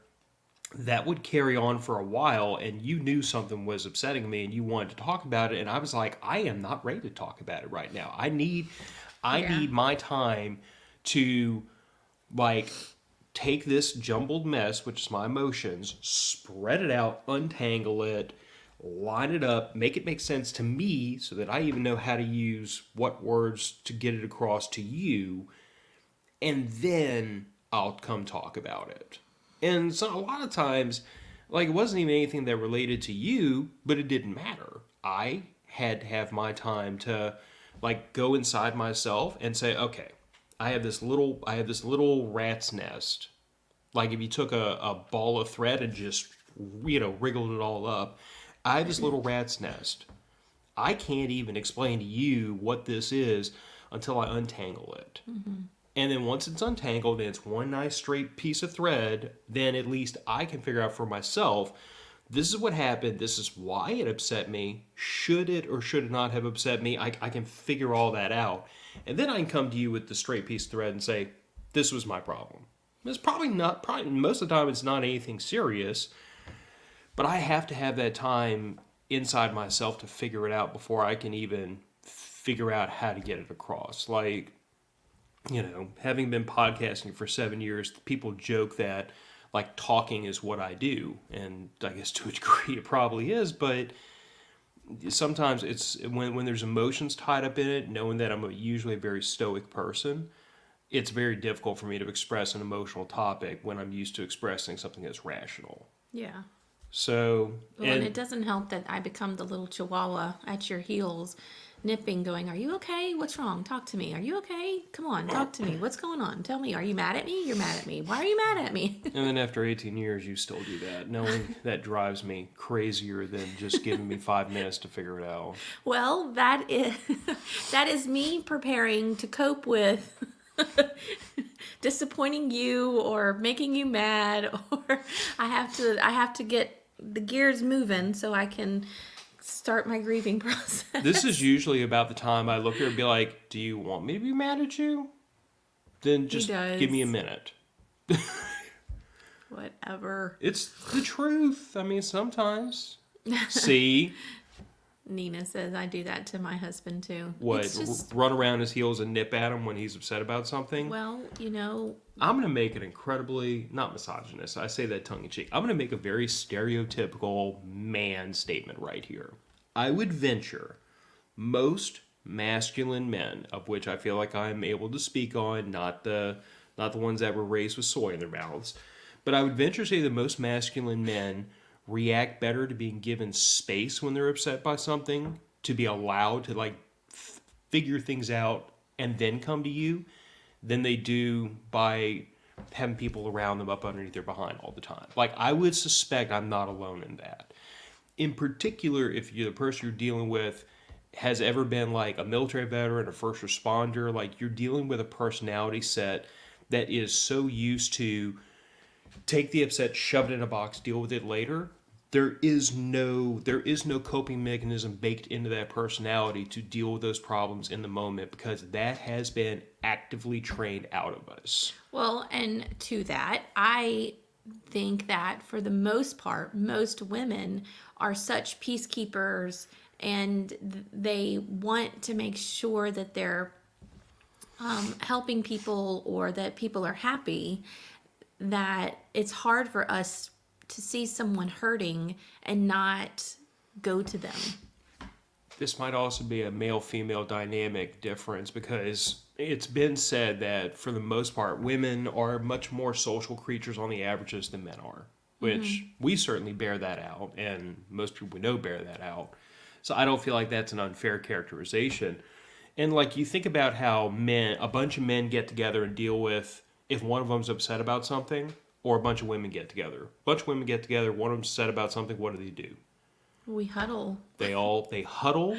that would carry on for a while, and you knew something was upsetting me, and you wanted to talk about it, and I was like, I am not ready to talk about it right now. I need my time to like take this jumbled mess, which is my emotions, spread it out, untangle it, line it up, make it make sense to me so that I even know how to use what words to get it across to you, and then I'll come talk about it. And so a lot of times, like, it wasn't even anything that related to you, but it didn't matter. I had to have my time to like go inside myself and say, okay, I have this little rat's nest. Like if you took a ball of thread and just, wriggled it all up. I have this little rat's nest. I can't even explain to you what this is until I untangle it. Mm-hmm. And then once it's untangled and it's one nice straight piece of thread, then at least I can figure out for myself, this is what happened. This is why it upset me. Should it or should it not have upset me? I can figure all that out. And then I can come to you with the straight piece of thread and say, this was my problem. It's probably most of the time it's not anything serious, but I have to have that time inside myself to figure it out before I can even figure out how to get it across. Like, having been podcasting for 7 years, people joke that like talking is what I do. And I guess to a degree it probably is, but sometimes it's when there's emotions tied up in it, knowing that I'm usually a very stoic person, it's very difficult for me to express an emotional topic when I'm used to expressing something that's rational. Yeah. So, and it doesn't help that I become the little chihuahua at your heels, nipping, going, are you okay? What's wrong? Talk to me. Are you okay? Come on, talk to me. What's going on? Tell me, are you mad at me? You're mad at me. Why are you mad at me? And then after 18 years, you still do that. Knowing that drives me crazier than just giving me 5 minutes to figure it out. Well, that is me preparing to cope with disappointing you or making you mad, or I have to get the gears moving so I can start my grieving process. This is usually about the time I look here and be like, do you want me to be mad at you? Then just give me a minute. Whatever. It's the truth. I mean, sometimes. See? Nina says I do that to my husband too. What? Run around his heels and nip at him when he's upset about something? Well, I'm going to make an incredibly, not misogynist, I say that tongue in cheek. I'm going to make a very stereotypical man statement right here. I would venture most masculine men, of which I feel like I'm able to speak on, not the ones that were raised with soy in their mouths, but I would venture to say that most masculine men react better to being given space when they're upset by something, to be allowed to like figure things out and then come to you, than they do by having people around them up underneath their behind all the time. Like, I would suspect I'm not alone in that. In particular, if you're the person you're dealing with has ever been like a military veteran, a first responder, like you're dealing with a personality set that is so used to take the upset, shove it in a box, deal with it later. There is no coping mechanism baked into that personality to deal with those problems in the moment, because that has been actively trained out of us. Well, and to that, I think that for the most part, most women are such peacekeepers, and they want to make sure that they're helping people or that people are happy, that it's hard for us to see someone hurting and not go to them. This might also be a male-female dynamic difference, because it's been said that for the most part, women are much more social creatures on the averages than men are, which we certainly bear that out, and most people we know bear that out. So I don't feel like that's an unfair characterization. And like, you think about how a bunch of men get together and deal with if one of them's upset about something, or a bunch of women get together. A bunch of women get together, one of them's upset about something, what do? We huddle. They huddle.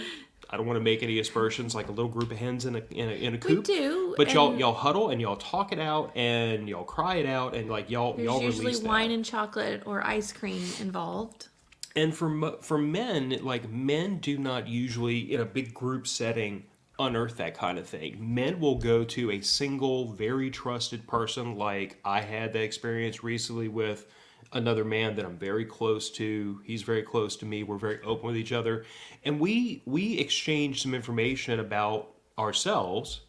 I don't want to make any aspersions like a little group of hens in a coop. We do, But y'all huddle and y'all talk it out and y'all cry it out, and like y'all There's release usually that. wine and chocolate or ice cream involved. And for men, like, men do not usually in a big group setting unearth that kind of thing. Men will go to a single, very trusted person. Like, I had that experience recently with another man that I'm very close to. He's very close to me. We're very open with each other. And we exchange some information about ourselves.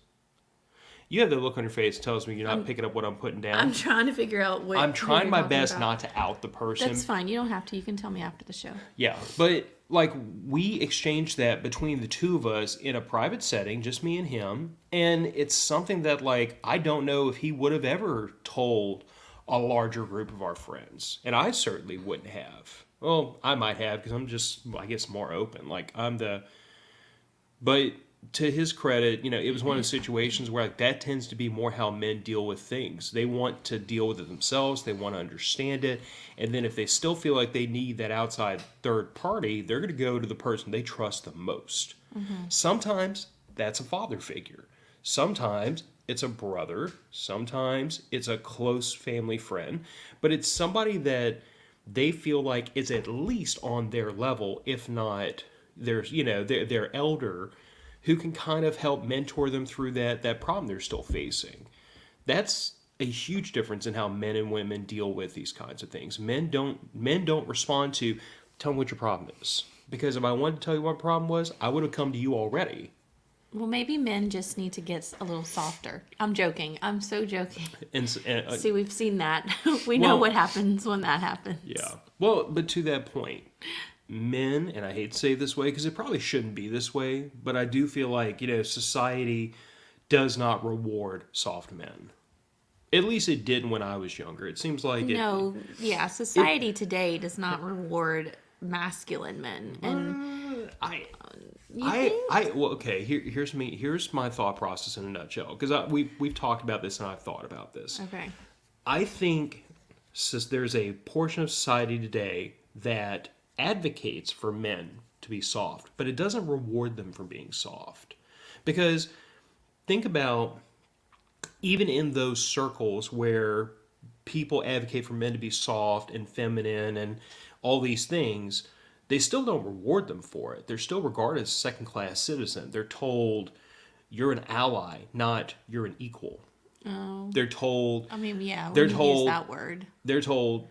You have that look on your face that tells me you're not picking up what I'm putting down. I'm trying to figure out what I'm trying you're my talking best about. not to out the person. That's fine. You don't have to. You can tell me after the show. Yeah, but like, we exchange that between the two of us in a private setting, just me and him, and it's something that, like, I don't know if he would have ever told a larger group of our friends, and I certainly wouldn't have. Well, I might have, because I'm just, I guess, more open. Like, but to his credit, it was one of the situations where, like, that tends to be more how men deal with things. They want to deal with it themselves. They want to understand it. And then if they still feel like they need that outside third party, they're going to go to the person they trust the most. Sometimes that's a father figure. Sometimes it's a brother. Sometimes it's a close family friend. But it's somebody that they feel like is at least on their level, if not their elder, who can kind of help mentor them through that problem they're still facing. That's a huge difference in how men and women deal with these kinds of things. Men don't respond to, tell me what your problem is. Because if I wanted to tell you what my problem was, I would have come to you already. Well, maybe men just need to get a little softer. I'm joking. I'm so joking. See, we've seen that. We know what happens when that happens. Yeah. Well, but to that point, men, and I hate to say it this way because it probably shouldn't be this way, but I do feel like, society does not reward soft men. At least it didn't when I was younger. It seems like society today does not reward masculine men. And here's my thought process in a nutshell, because we've talked about this and I've thought about this. Okay. I think there's a portion of society today that advocates for men to be soft, but it doesn't reward them for being soft. Because think about, even in those circles where people advocate for men to be soft and feminine and all these things, they still don't reward them for it. They're still regarded as a second-class citizen. They're told, you're an ally, not you're an equal. Oh. They're told... I mean, yeah, they're we told, use that word. They're told,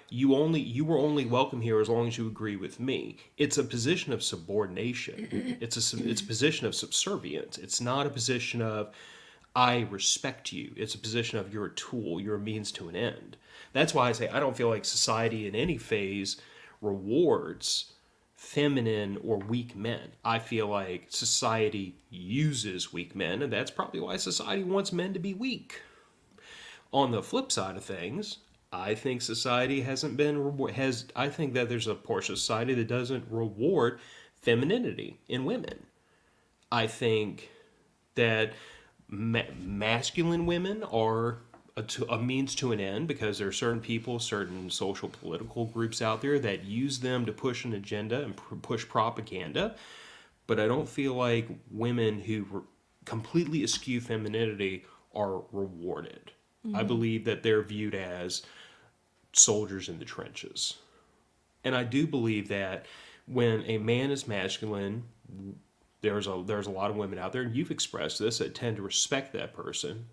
you were only welcome here as long as you agree with me. It's a position of subordination. It's a position of subservience. It's not a position of, I respect you. It's a position of, you're a tool, you're a means to an end. That's why I say I don't feel like society in any phase rewards feminine or weak men. I feel like society uses weak men, and that's probably why society wants men to be weak. On the flip side of things, I think society hasn't been I think that there's a portion of society that doesn't reward femininity in women. I think that masculine women are a means to an end because there are certain people, certain social political groups out there that use them to push an agenda and push propaganda. But I don't feel like women who completely eschew femininity are rewarded. I believe that they're viewed as soldiers in the trenches. And I do believe that when a man is masculine, there's a lot of women out there, and you've expressed this, that tend to respect that person.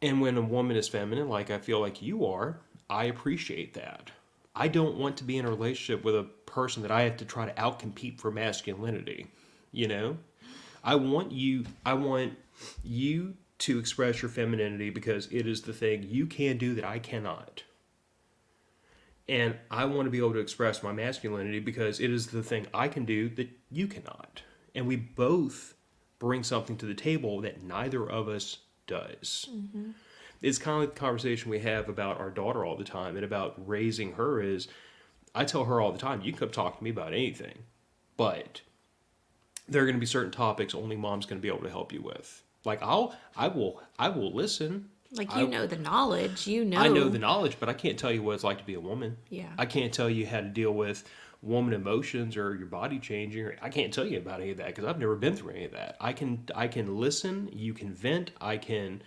And when a woman is feminine, like I feel like you are, I appreciate that. I don't want to be in a relationship with a person that I have to try to outcompete for masculinity. You know, I want you to express your femininity because it is the thing you can do that I cannot. And I want to be able to express my masculinity because it is the thing I can do that you cannot. And we both bring something to the table that neither of us does. It's kind of like the conversation we have about our daughter all the time and about raising her is, I tell her all the time, you can come talk to me about anything, but there are going to be certain topics only mom's going to be able to help you with. Like I will listen. Like, you know the knowledge, you know. I know the knowledge, but I can't tell you what it's like to be a woman. Yeah. I can't tell you how to deal with woman emotions or your body changing. I can't tell you about any of that because I've never been through any of that. I can listen. You can vent. I can,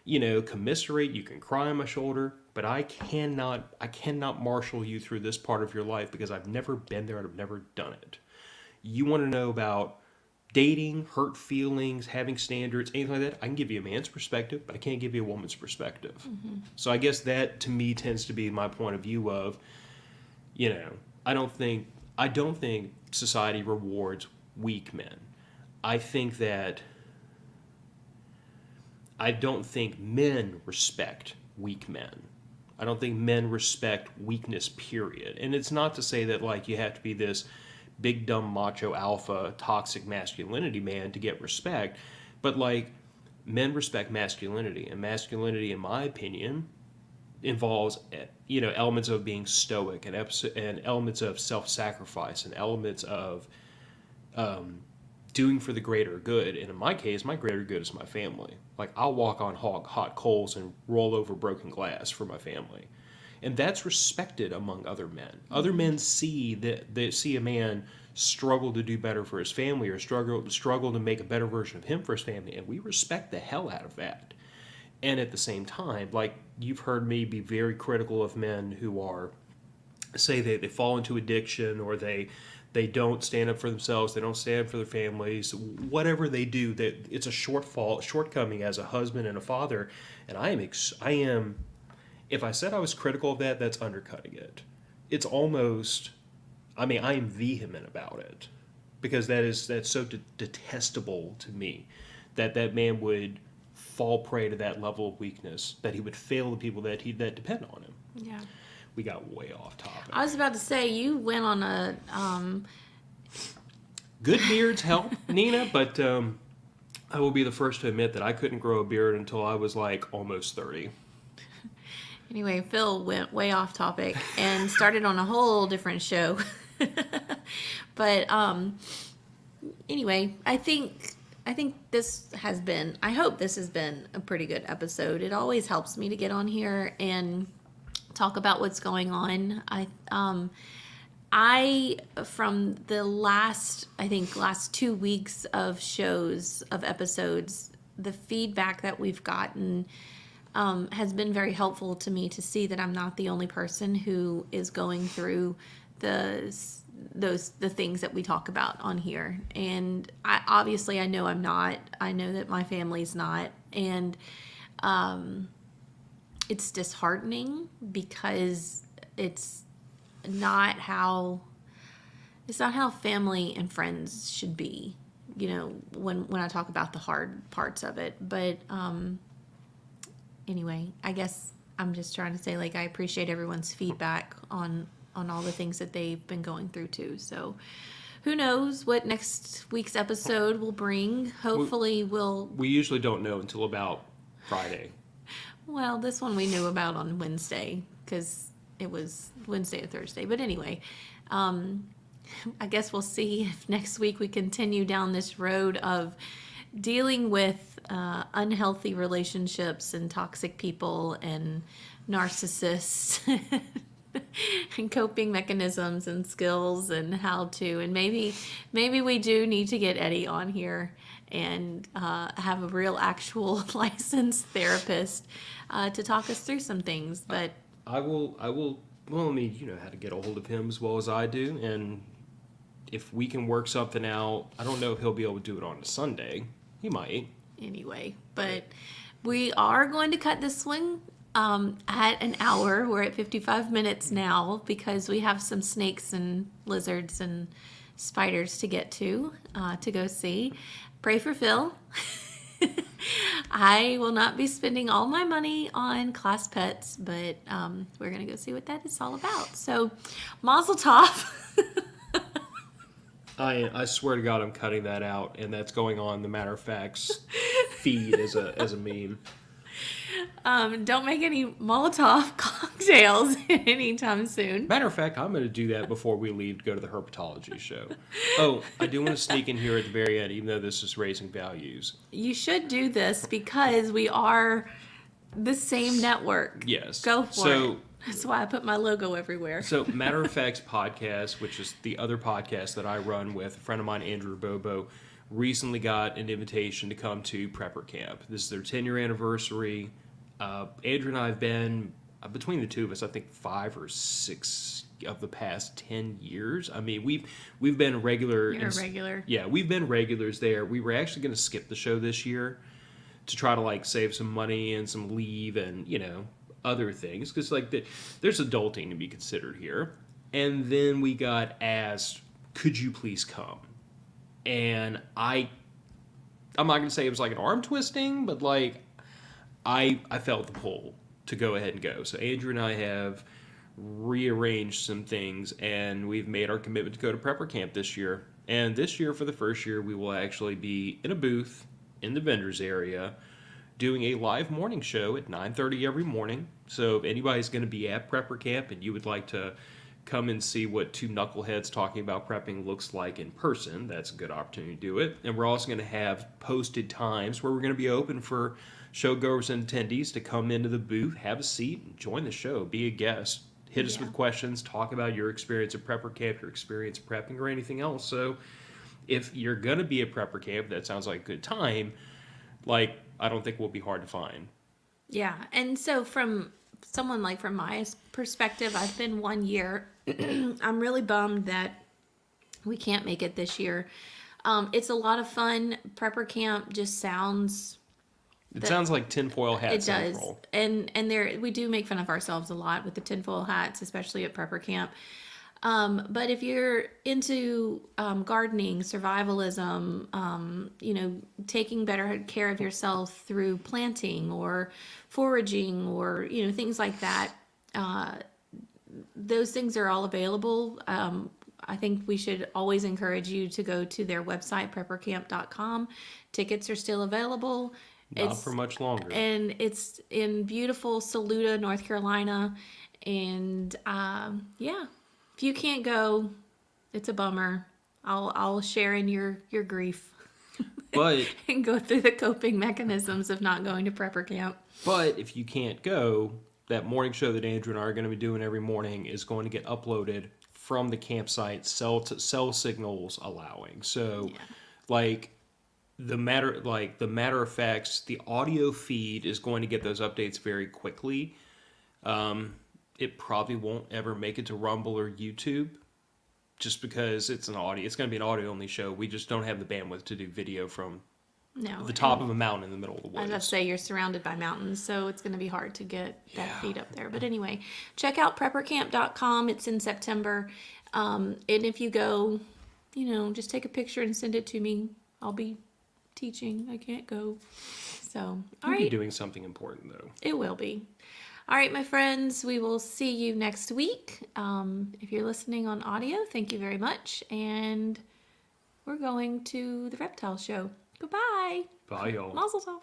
commiserate. You can cry on my shoulder, but I cannot marshal you through this part of your life because I've never been there and I've never done it. You want to know about dating, hurt feelings, having standards, anything like that, I can give you a man's perspective, but I can't give you a woman's perspective. So I guess that to me tends to be my point of view of, I don't think society rewards weak men. I don't think men respect weak men. I don't think men respect weakness, period. And it's not to say that like you have to be this big dumb macho alpha toxic masculinity man to get respect, but like men respect masculinity, and masculinity in my opinion involves elements of being stoic and elements of self-sacrifice and elements of doing for the greater good. And in my case, my greater good is my family. Like I'll walk on hot coals and roll over broken glass for my family. And that's respected among other men. Other men see a man struggle to do better for his family or struggle to make a better version of him for his family, and we respect the hell out of that. And at the same time, like you've heard me be very critical of men who are, say they fall into addiction or they don't stand up for themselves, they don't stand up for their families, whatever they do, that it's a shortcoming as a husband and a father. And I am. If I said I was critical of that, that's undercutting it. It's almost, I am vehement about it because that's so detestable to me that man would fall prey to that level of weakness, that he would fail the people that depend on him. Yeah. We got way off topic. I was about to say, you went on a... Good beards help, Nina, but I will be the first to admit that I couldn't grow a beard until I was like almost 30. Anyway, Phil went way off topic and started on a whole different show. But anyway, I hope this has been a pretty good episode. It always helps me to get on here and talk about what's going on. I from the last 2 weeks of episodes, the feedback that we've gotten has been very helpful to me to see that I'm not the only person who is going through the things that we talk about on here. And I know I'm not. I know that my family's not. And it's disheartening because it's not how family and friends should be, when I talk about the hard parts of it. But anyway, I guess I'm just trying to say, like, I appreciate everyone's feedback on all the things that they've been going through too. So who knows what next week's episode will bring. Hopefully we usually don't know until about Friday. Well, this one we knew about on Wednesday because it was Wednesday or Thursday. But anyway, um, I guess we'll see if next week we continue down this road of dealing with unhealthy relationships and toxic people and narcissists and coping mechanisms and skills and how to. And maybe we do need to get Eddie on here and have a real actual licensed therapist to talk us through some things. But I will. Well, I mean, you know how to get a hold of him as well as I do, and if we can work something out, I don't know if he'll be able to do it on a Sunday. He might. anyway, but we are going to cut this one at an hour. We're at 55 minutes now because we have some snakes and lizards and spiders to get to go see. Pray for Phil. I will not be spending all my money on class pets, but we're going to go see what that is all about. So, Mazel Tov. I swear to God, I'm cutting that out, and that's going on the Matter of Fact's feed as a meme. Don't make any Molotov cocktails anytime soon. Matter of fact, I'm going to do that before we leave to go to the herpetology show. Oh, I do want to sneak in here at the very end, even though this is raising values. You should do this because we are the same network. Yes. Go for it. That's why I put my logo everywhere. So, Matter of Fact's podcast, which is the other podcast that I run with a friend of mine, Andrew Bobo, recently got an invitation to come to Prepper Camp. This is their 10-year anniversary. Andrew and I have been, between the two of us, I think 5 or 6 of the past 10 years. I mean, we've been regular. You're a regular. Yeah, we've been regulars there. We were actually going to skip the show this year to try to save some money and some leave and other things, because there's adulting to be considered here. And then we got asked, could you please come? And I'm not going to say it was like an arm twisting, but I felt the pull to go ahead and go. So Andrew and I have rearranged some things, and we've made our commitment to go to Prepper Camp this year. And this year, for the first year, we will actually be in a booth in the vendors area doing a live morning show at 9:30 every morning. So if anybody's going to be at Prepper Camp and you would like to come and see what two knuckleheads talking about prepping looks like in person, that's a good opportunity to do it. And we're also going to have posted times where we're going to be open for showgoers and attendees to come into the booth, have a seat, and join the show, be a guest. Hit us with questions, talk about your experience at Prepper Camp, your experience prepping, or anything else. So if you're going to be at Prepper Camp, that sounds like a good time. I don't think will be hard to find. Yeah, and so from someone from my perspective, I've been 1 year. I'm really bummed that we can't make it this year. It's a lot of fun. Prepper Camp just sounds... It sounds like tinfoil hat central. It does. And there we do make fun of ourselves a lot with the tinfoil hats, especially at Prepper Camp. But if you're into gardening, survivalism, taking better care of yourself through planting or foraging or, things like that, those things are all available. I think we should always encourage you to go to their website, preppercamp.com. Tickets are still available. Not for much longer. And it's in beautiful Saluda, North Carolina. And if you can't go, it's a bummer. I'll share in your grief. But and go through the coping mechanisms of not going to Prepper Camp. But if you can't go, that morning show that Andrew and I are going to be doing every morning is going to get uploaded from the campsite, cell signals allowing. So the matter of facts, the audio feed is going to get those updates very quickly. It probably won't ever make it to Rumble or YouTube, just because it's going to be an audio only show. We just don't have the bandwidth to do video from the top of a mountain in the middle of the woods. As I say, you're surrounded by mountains, so it's going to be hard to get that feed up there. But anyway, check out preppercamp.com. It's in September. And if you go, just take a picture and send it to me. I'll be teaching. I can't go. So, all right. You'll be doing something important, though. It will be. All right, my friends, we will see you next week. If you're listening on audio, thank you very much. And we're going to the reptile show. Goodbye. Bye, y'all. Mazel tov.